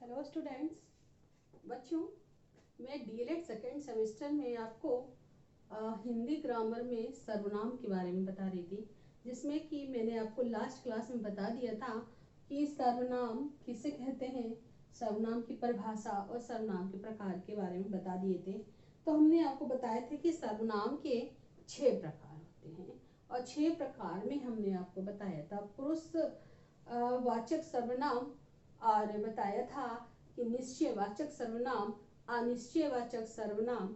Hello students, बच्चों, मैं DElEd second semester में आपको हिंदी ग्रामर में सर्वनाम के बारे में बता रही थी, जिसमें कि मैंने आपको लास्ट क्लास में बता दिया था कि सर्वनाम किसे कहते हैं, सर्वनाम की परिभाषा और सर्वनाम के प्रकार के बारे में बता दिए थे। तो हमने आपको बताए थे कि सर्वनाम के 6 प्रकार होते हैं और 6 प्रकार में हमने आपको बताया था पुरुष वाचक सर्वनाम, और बताया था कि निश्चयवाचक सर्वनाम, अनिश्चयवाचक सर्वनाम,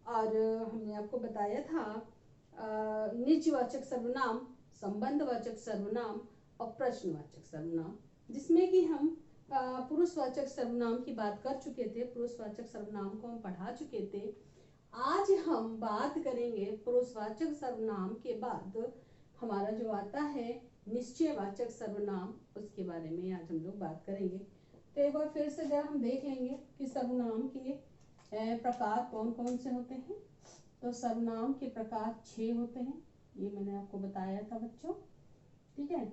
और हमने आपको बताया था निजवाचक सर्वनाम, संबंधवाचक सर्वनाम और प्रश्नवाचक सर्वनाम, जिसमें कि हम पुरुषवाचक सर्वनाम की बात कर चुके थे। पुरुषवाचक सर्वनाम को हम पढ़ा चुके थे। आज हम बात करेंगे पुरुषवाचक सर्वनाम के बाद हमारा जो आता है निश्चयवाचक सर्वनाम, उसके बारे में आज हम लोग बात करेंगे। तो एक बार फिर से जरा हम देख लेंगे कि सर्वनाम के प्रकार कौन कौन से होते हैं। तो सर्वनाम के प्रकार 6 होते हैं, ये मैंने आपको बताया था बच्चों। ठीक है,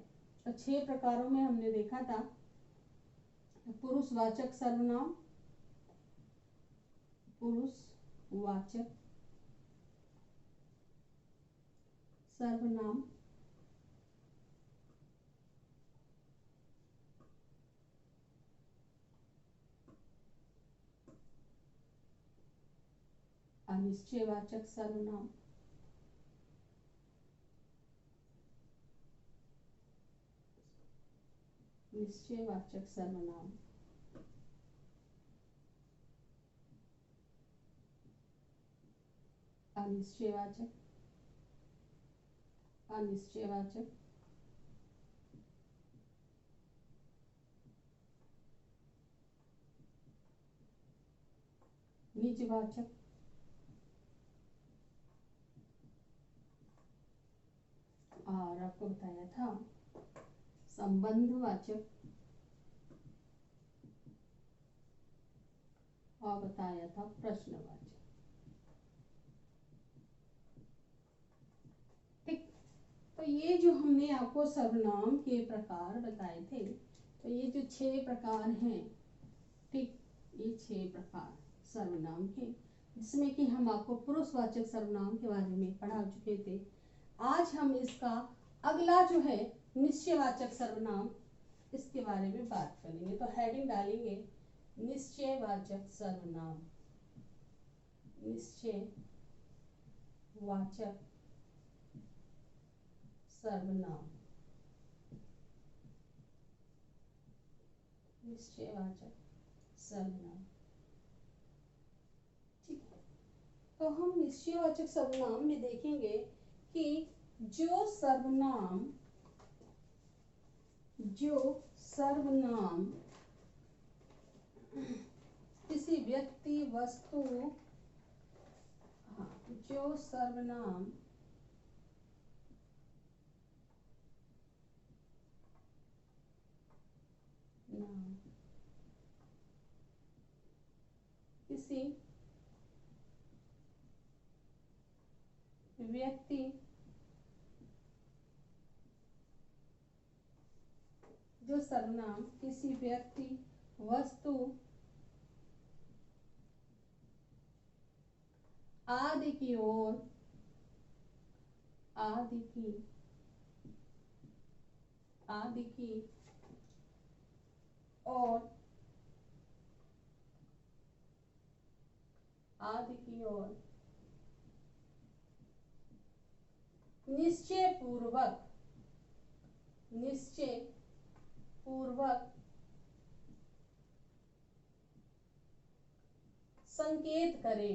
तो 6 प्रकारों में हमने देखा था पुरुषवाचक सर्वनाम, पुरुषवाचक सर्वनाम, अनिश्चयवाचक सर्वनाम, निश्चयवाचक सर्वनाम, अनिश्चयवाचक, अनिश्चयवाचक, निजवाचक, और आपको बताया था संबंधवाचक, और बताया था प्रश्नवाचक। ठीक, तो ये जो हमने आपको सर्वनाम के प्रकार बताए थे, तो ये जो 6 प्रकार हैं, ठीक, ये 6 प्रकार सर्वनाम के, जिसमें कि हम आपको पुरुषवाचक सर्वनाम के बारे में पढ़ा चुके थे। आज हम इसका अगला जो है निश्चयवाचक सर्वनाम, इसके बारे में बात करेंगे। तो हेडिंग डालेंगे निश्चयवाचक सर्वनाम, निश्चयवाचक सर्वनाम, निश्चयवाचक सर्वनाम। ठीक है, तो हम निश्चयवाचक सर्वनाम में देखेंगे कि जो सर्वनाम किसी व्यक्ति, वस्तु, जो सर्वनाम नाम किसी व्यक्ति, जो सर्वनाम किसी व्यक्ति, वस्तु आदि की ओर, आदि की और आदि की ओर निश्चय पूर्वक संकेत करें,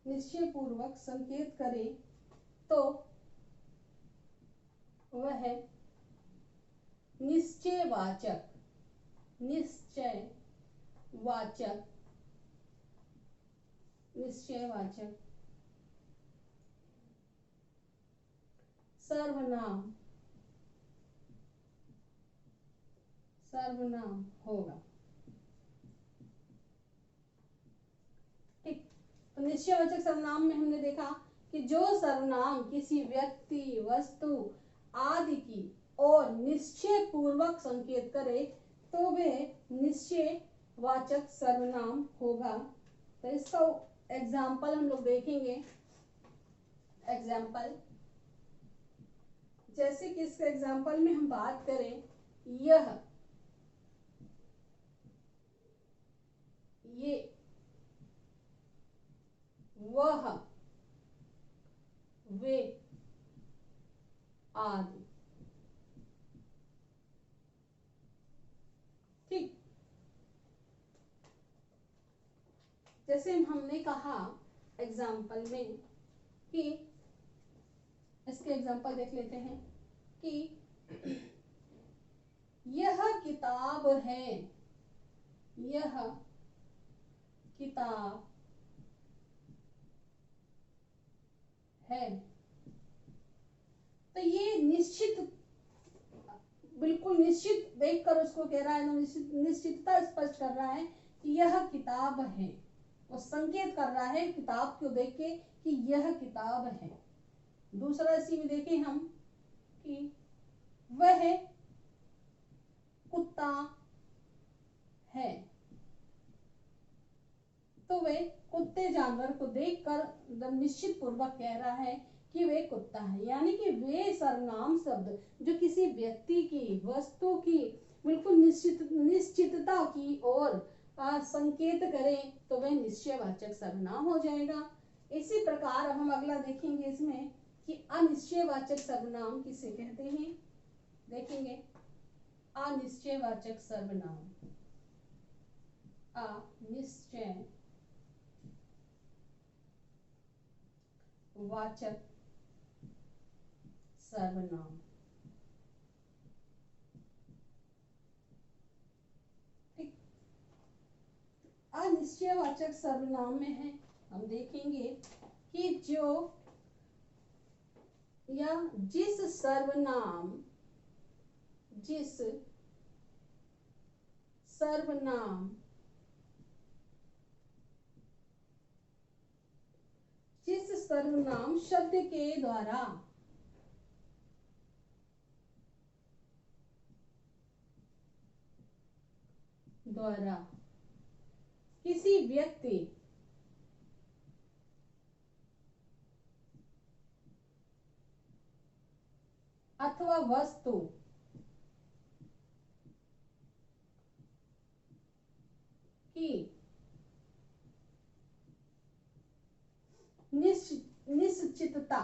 निश्चय पूर्वक संकेत करें, तो वह निश्चयवाचक सर्वनाम होगा। ठीक, तो निश्चयवाचक सर्वनाम में हमने देखा कि जो सर्वनाम किसी व्यक्ति, वस्तु आदि की और निश्चय पूर्वक संकेत करे तो वे निश्चय वाचक सर्वनाम होगा। तो इसका एग्जाम्पल हम लोग देखेंगे। एग्जाम्पल, जैसे कि इसके एग्जाम्पल में हम बात करें, यह, ये, वह, वे आदि। ठीक, जैसे हमने कहा एग्जाम्पल में कि, इसके एग्जाम्पल देख लेते हैं कि यह किताब है, यह किताब है। तो ये निश्चित, बिल्कुल निश्चित देखकर उसको कह रहा है, निश्चितता स्पष्ट कर रहा है कि यह किताब है। वो संकेत कर रहा है किताब को देख के कि यह किताब है। दूसरा इसी में देखें हम कि वह कुत्ता है। तो वे कुत्ते जानवर को देखकर निश्चित पूर्वक कह रहा है कि वे कुत्ता है। यानी कि वे सर्वनाम शब्द जो किसी व्यक्ति की, वस्तु की बिल्कुल निश्चितता की ओर संकेत करें तो वह निश्चयवाचक सर्वनाम हो जाएगा। इसी प्रकार अब हम अगला देखेंगे इसमें कि अनिश्चयवाचक सर्वनाम किसे कहते हैं। देखेंगे अनिश्चयवाचक सर्वनाम, अनिश्चय वाचक सर्वनाम। ठीक, अनिश्चयवाचक सर्वनाम में है, हम देखेंगे कि जो या जिस सर्वनाम शब्द के द्वारा किसी व्यक्ति अथवा वस्तु की निश्चितता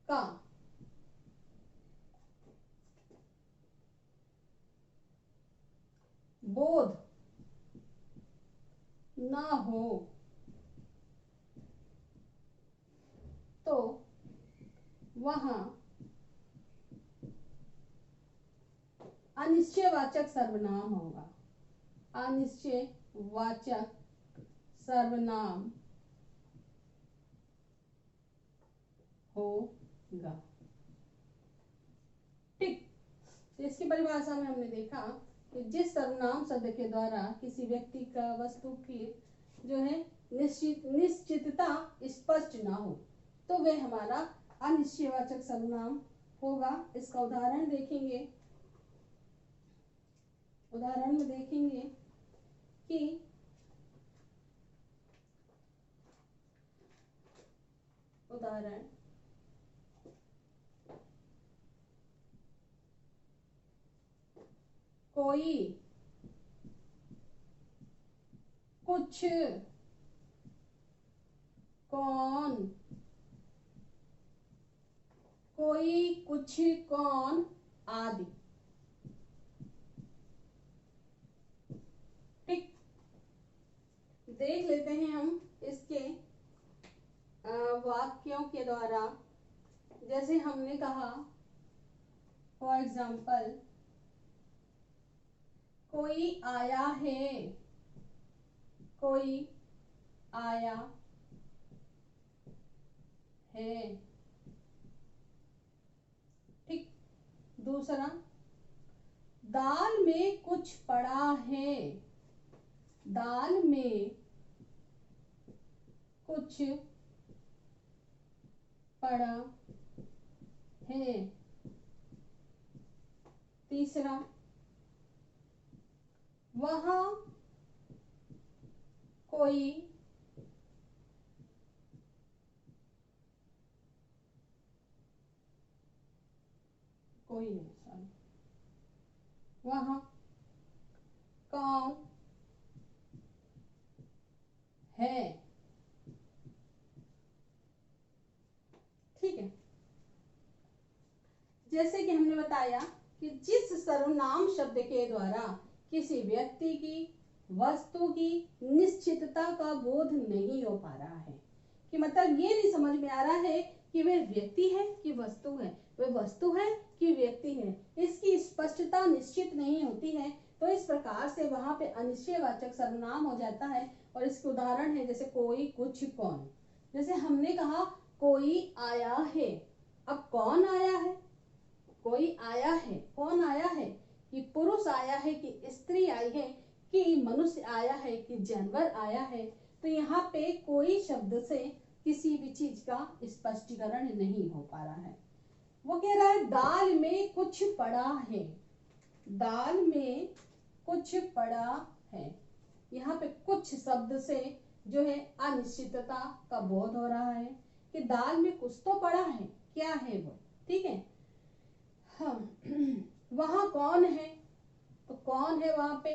का बोध ना हो तो वहां अनिश्चयवाचक सर्वनाम होगा। अनिश्चयवाचक सर्वनाम होगा। ठीक, इसकी परिभाषा में हमने देखा कि जिस सर्वनाम शब्द के द्वारा किसी व्यक्ति का, वस्तु की जो है निश्चितता स्पष्ट ना हो तो वह हमारा अनिश्चयवाचक सर्वनाम होगा। इसका उदाहरण देखेंगे। उदाहरण में देखेंगे कि उदाहरण, कोई, कुछ, कौन, कोई, कुछ, कौन आदि। ठीक, देख लेते हैं हम इसके वाक्यों के द्वारा। जैसे हमने कहा फॉर एग्जाम्पल, कोई आया है, कोई आया है। ठीक, दूसरा, दाल में कुछ पड़ा है, दाल में कुछ पड़ा है। तीसरा, वहाँ कोई नहीं, सॉरी, वहाँ कौन है। ठीक है, जैसे कि हमने बताया कि जिस सर्वनाम शब्द के द्वारा किसी व्यक्ति की, वस्तु की निश्चितता का बोध नहीं हो पा रहा है, कि मतलब ये नहीं समझ में आ रहा है कि वह व्यक्ति है कि वस्तु है, वह वस्तु है कि व्यक्ति है, इसकी स्पष्टता निश्चित नहीं होती है, तो इस प्रकार से वहां पे अनिश्चयवाचक सर्वनाम हो जाता है। और इसके उदाहरण है जैसे कोई, कुछ, कौन। जैसे हमने कहा कोई आया है, अब कौन आया है? कोई आया है, कौन आया है? कि पुरुष आया है कि स्त्री आई है, कि मनुष्य आया है कि जानवर आया है। तो यहाँ पे कोई शब्द से किसी भी चीज का स्पष्टीकरण नहीं हो पा रहा है। वो कह रहा है दाल में कुछ पड़ा है, दाल में कुछ पड़ा है। यहाँ पे कुछ शब्द से जो है अनिश्चितता का बोध हो रहा है कि दाल में कुछ तो पड़ा है, क्या है वो। ठीक है, हाँ वहां कौन है, तो कौन है वहां पे,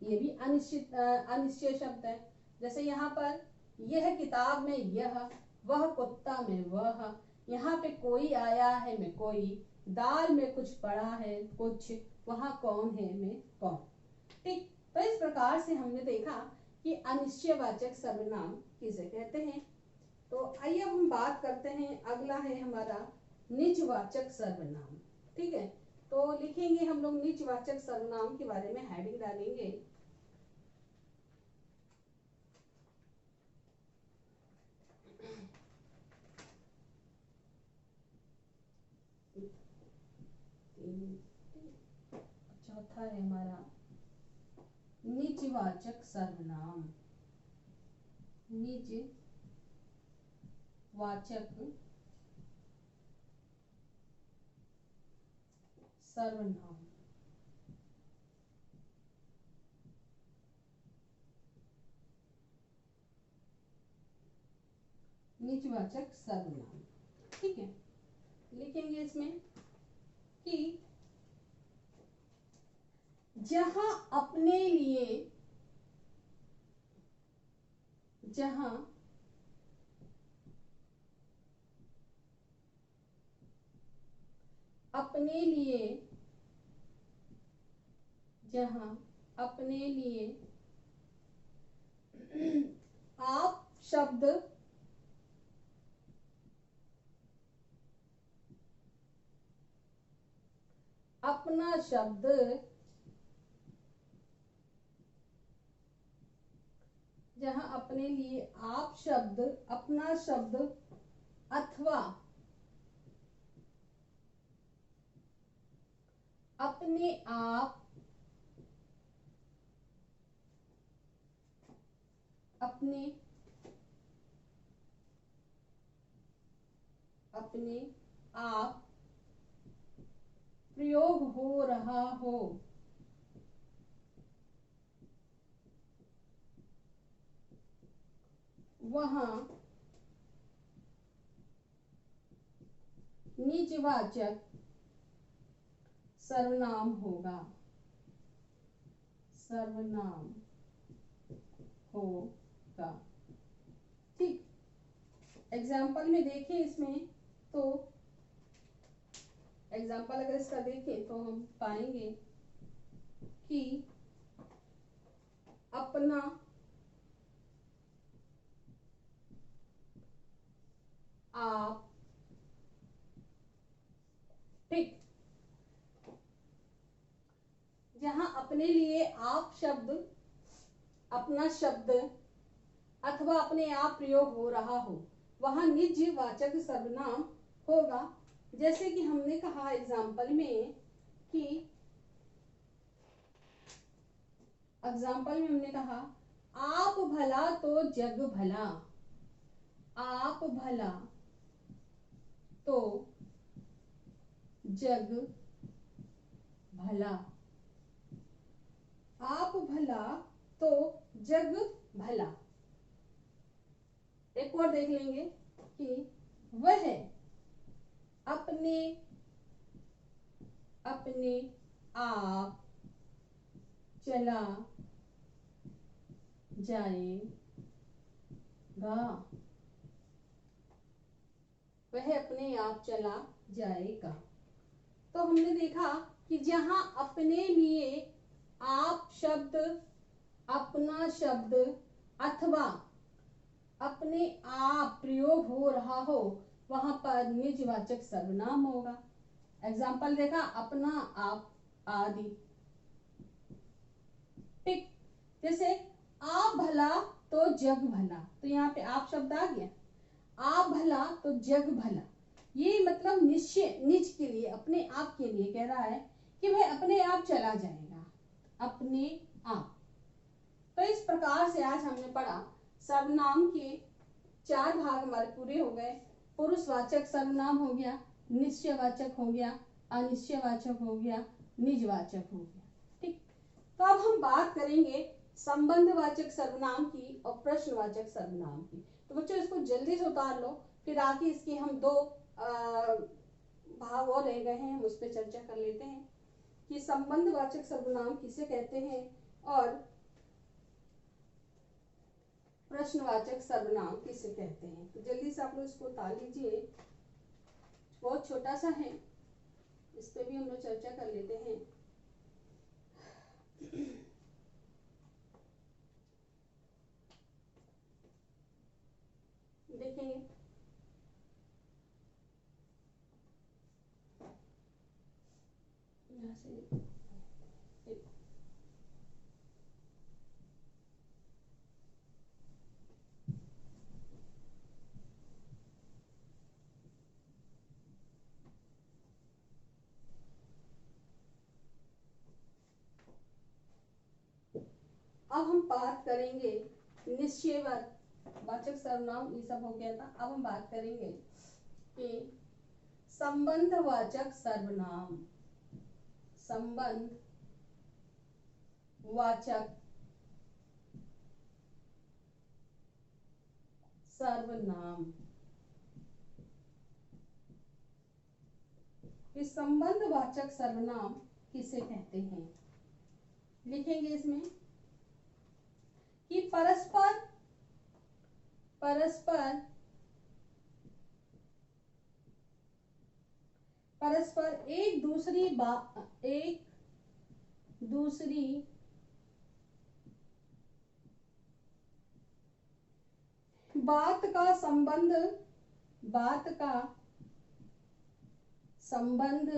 ये भी अनिश्चय शब्द है। जैसे यहाँ पर यह किताब में यह, वह कुत्ता में वह, यहाँ पे कोई आया है में कोई, दाल में कुछ पड़ा है कुछ, वहां कौन है में कौन। ठीक, तो इस प्रकार से हमने देखा कि अनिश्चयवाचक सर्वनाम किसे कहते हैं। तो आइए अब हम बात करते हैं, अगला है हमारा निजवाचक सर्वनाम। ठीक है, तो लिखेंगे हम लोग निजवाचक सर्वनाम के बारे में, हेडिंग डालेंगे चौथा है हमारा निजवाचक सर्वनाम। निजवाचक सर्वनाम। निजवाचक सर्वनाम, ठीक है, लिखेंगे इसमें कि जहां अपने लिए, जहां अपने लिए, जहां अपने लिए आप शब्द अपना शब्द जहां अपने लिए आप शब्द, अपना शब्द अथवा अपने आप, अपने अपने आप प्रयोग हो रहा हो, वहां निजवाचक सर्वनाम होगा, सर्वनाम होगा। ठीक, एग्जाम्पल में देखें इसमें, तो एग्जाम्पल अगर इसका देखें तो हम पाएंगे कि अपना, आप, ठीक, जहां अपने लिए आप शब्द, अपना शब्द अथवा अपने आप प्रयोग हो रहा हो, वहां निजवाचक सर्वनाम होगा। जैसे कि हमने कहा एग्जाम्पल में कि एग्जाम्पल में हमने कहा आप भला तो जग भला, आप भला तो जग भला, आप भला तो जग भला। एक और देख लेंगे कि वह अपने अपने आप चला जाएगा, वह अपने आप चला जाएगा। तो हमने देखा कि जहां अपने लिए आप शब्द, अपना शब्द अथवा अपने आप प्रयोग हो रहा हो वहां पर निजवाचक सर्वनाम होगा। एग्जाम्पल देखा अपना, आप, आदि। ठीक, जैसे आप भला तो जग भला, तो यहाँ पे आप शब्द आ गया, आप भला तो जग भला। ये मतलब निश्चय, निज के लिए, अपने आप के लिए कह रहा है कि वह अपने आप चला जाएगा, अपने आप। तो इस प्रकार से आज हमने पढ़ा सर्वनाम के 4 भाग हमारे पूरे हो गए। पुरुषवाचक सर्वनाम हो गया, निश्चयवाचक हो गया, अनिश्चयवाचक हो गया, निजवाचक हो गया। ठीक, तो अब हम बात करेंगे संबंधवाचक सर्वनाम की और प्रश्नवाचक सर्वनाम की। तो बच्चों इसको जल्दी से उतार लो, फिर आगे इसकी हम 2 भाग और रह गए हैं, हम उस पर चर्चा कर लेते हैं कि संबंधवाचक सर्वनाम किसे कहते हैं और प्रश्नवाचक सर्वनाम किसे कहते हैं। तो जल्दी से आप लोग इसको उतार लीजिए, बहुत छोटा सा है, इस पे भी हम लोग चर्चा कर लेते हैं। देखेंगे यहाँ से, अब हम बात करेंगे निश्चयवाचक सर्वनाम, ये सब हो गया था। अब हम बात करेंगे कि संबंधवाचक सर्वनाम, संबंधवाचक सर्वनाम। इस संबंधवाचक सर्वनाम किसे कहते हैं, लिखेंगे इसमें कि परस्पर परस्पर परस्पर एक दूसरी बात का संबंध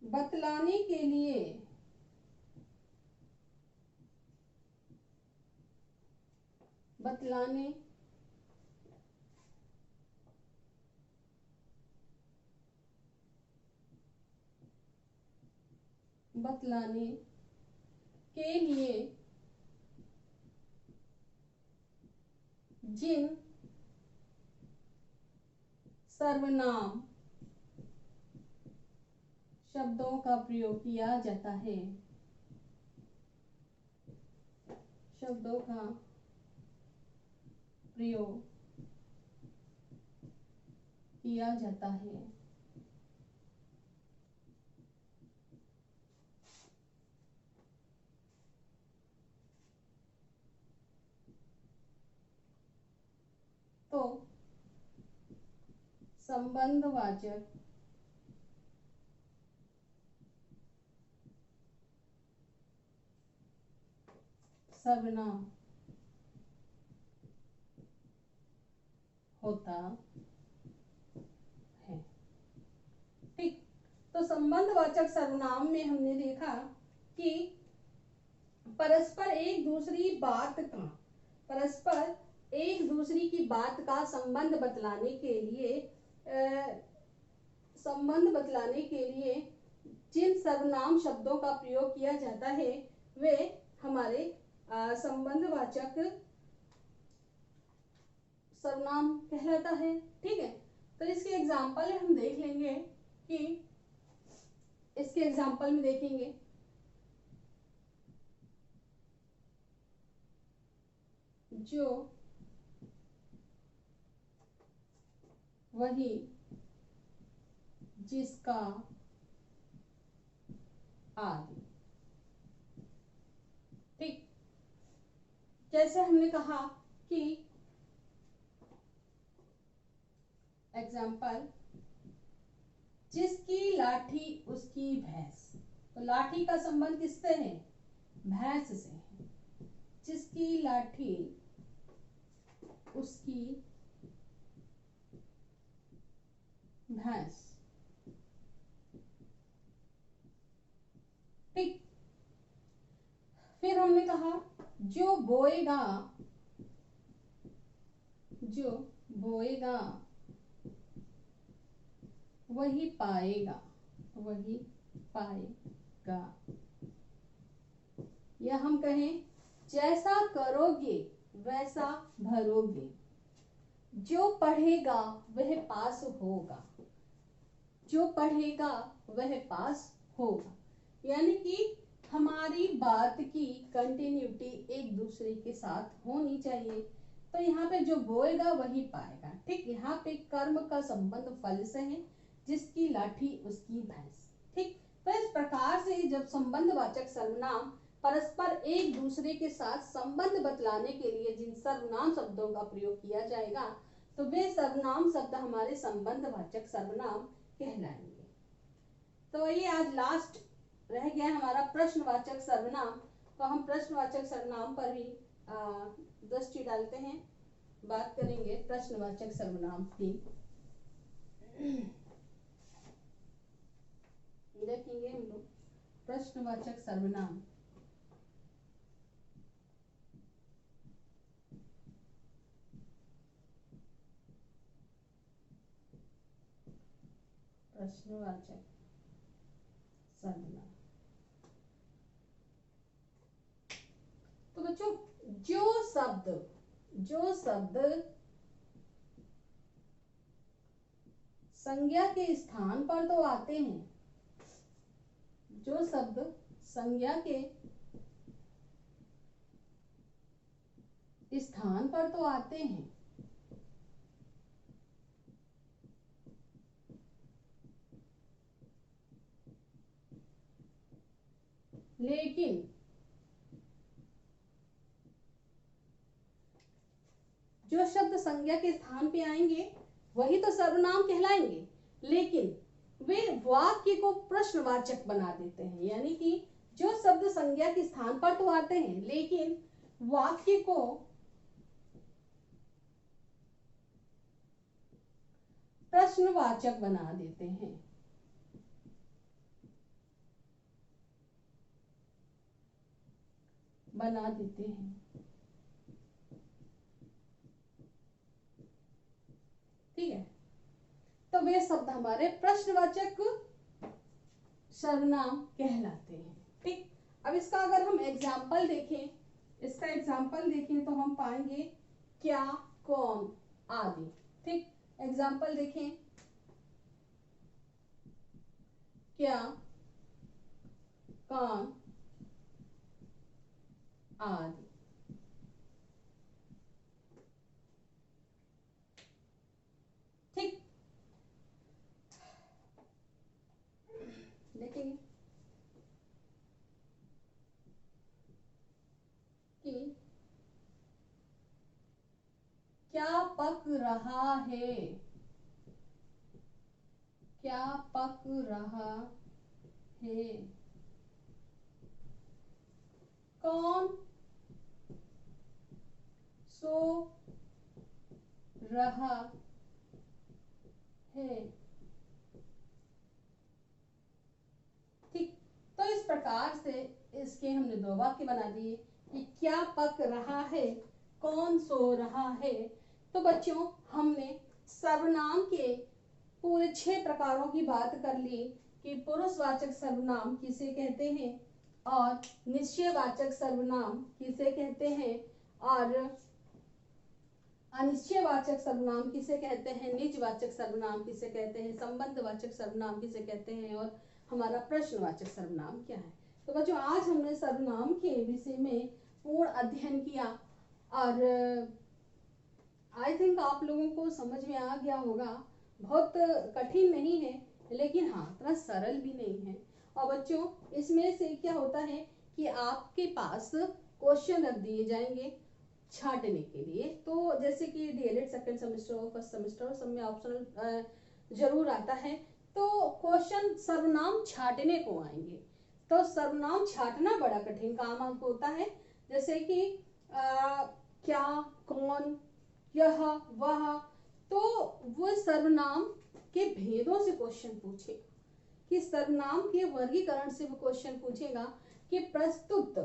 बतलाने के लिए बतलाने के लिए जिन सर्वनाम शब्दों का प्रयोग किया जाता है, शब्दों का प्रयोग किया जाता है, तो संबंधवाचक सर्वनाम होता है। ठीक, तो संबंधवाचक सर्वनाम में हमने देखा कि परस्पर एक दूसरी की बात का संबंध बतलाने के लिए संबंध बतलाने के लिए जिन सर्वनाम शब्दों का प्रयोग किया जाता है वे हमारे संबंधवाचक सर्वनाम कहलाता है। ठीक है, तो इसके एग्जाम्पल हम देख लेंगे कि इसके एग्जाम्पल में देखेंगे जो, वही, जिसका, आदि। ठीक, जैसे हमने कहा कि एग्जाम्पल, जिसकी लाठी उसकी भैंस, तो लाठी का संबंध किससे है? भैंस से है। जिसकी लाठी उसकी भैंस। ठीक, फिर हमने कहा जो बोएगा, जो बोएगा वही पाएगा, वही पाएगा। या हम कहें जैसा करोगे वैसा भरोगे, जो पढ़ेगा वह पास होगा, जो पढ़ेगा वह पास होगा। यानी कि हमारी बात की कंटिन्यूटी एक दूसरे के साथ होनी चाहिए। तो यहाँ पे जो बोएगा वही पाएगा। ठीक, यहाँ पे कर्म का संबंध फल से है, जिसकी लाठी उसकी भैंस। ठीक, तो इस प्रकार से जब संबंधवाचक सर्वनाम परस्पर एक दूसरे के साथ संबंध बतलाने के लिए जिन सर्वनाम शब्दों का प्रयोग किया जाएगा तो वे सर्वनाम शब्द हमारे संबंधवाचक सर्वनाम कहलाएंगे। तो ये आज लास्ट रह गया हमारा प्रश्नवाचक सर्वनाम। तो हम प्रश्नवाचक सर्वनाम पर ही दृष्टि डालते हैं, बात करेंगे प्रश्नवाचक सर्वनाम की। देखेंगे हम लोग प्रश्नवाचक सर्वनाम। प्रश्नवाचक सर्वनाम, तो बच्चों जो शब्द संज्ञा के स्थान पर तो आते हैं, जो शब्द संज्ञा के स्थान पर तो आते हैं, लेकिन जो शब्द संज्ञा के स्थान पे आएंगे वही तो सर्वनाम कहलाएंगे, लेकिन वे वाक्य को प्रश्नवाचक बना देते हैं। यानी कि जो शब्द संज्ञा के स्थान पर तो आते हैं लेकिन वाक्य को प्रश्नवाचक बना देते हैं। ठीक है, तो वे शब्द हमारे प्रश्नवाचक सर्वनाम कहलाते हैं। ठीक, अब इसका अगर हम एग्जाम्पल देखें, तो हम पाएंगे क्या, कौन, आदि। ठीक, एग्जाम्पल देखें, क्या, कौन, आदि। ठीक, देखेंगे कि क्या पक रहा है, क्या पक रहा है, कौन सो रहा है। ठीक, तो इस प्रकार से इसके हमने दो वाक्य बना दिए कि क्या पक रहा है, कौन सो रहा है। तो बच्चों हमने सर्वनाम के पूरे 6 प्रकारों की बात कर ली कि पुरुषवाचक सर्वनाम किसे कहते हैं और निश्चयवाचक सर्वनाम किसे कहते हैं और अनिश्चयवाचक सर्वनाम किसे कहते हैं, निजवाचक सर्वनाम किसे कहते हैं, संबंधवाचक सर्वनाम किसे कहते हैं और हमारा प्रश्नवाचक सर्वनाम क्या है। तो बच्चों आज हमने सर्वनाम के विषय में पूर्ण अध्ययन किया और आई थिंक आप लोगों को समझ में आ गया होगा। बहुत कठिन नहीं है लेकिन हाँ इतना सरल भी नहीं है। और बच्चों इसमें से क्या होता है कि आपके पास क्वेश्चन रख दिए जाएंगे छांटने के लिए। तो जैसे कि डीएलएड सेकंड सेमेस्टर और फर्स्ट सेमेस्टर और सब में ऑप्शनल जरूर आता है, तो क्वेश्चन सर्वनाम छांटने को आएंगे। तो सर्वनाम छांटना बड़ा कठिन काम होता है। जैसे कि क्या, कौन, यह, वह, तो वो सर्वनाम के भेदों से क्वेश्चन पूछेगा कि सर्वनाम के वर्गीकरण से वो क्वेश्चन पूछेगा कि प्रस्तुत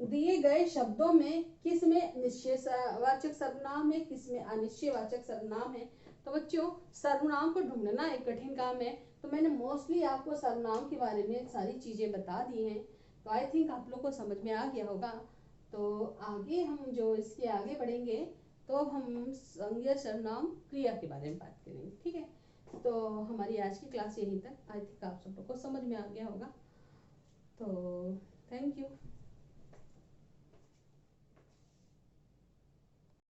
दिए गए शब्दों में किस में निश्चयवाचक सर्वनाम है, किस में अनिश्चयवाचक सर्वनाम है। तो बच्चों सर्वनाम को ढूंढना एक कठिन काम है। तो मैंने मोस्टली आपको सर्वनाम के बारे में सारी चीजें बता दी हैं। तो आई थिंक आप लोग को समझ में आ गया होगा। तो आगे हम जो इसके आगे बढ़ेंगे तो अब हम संज्ञा सर्वनाम क्रिया के बारे में बात करेंगे। ठीक है, तो हमारी आज की क्लास यहीं तक। आई थिंक आप सब लोग को समझ में आ गया होगा। तो थैंक यू।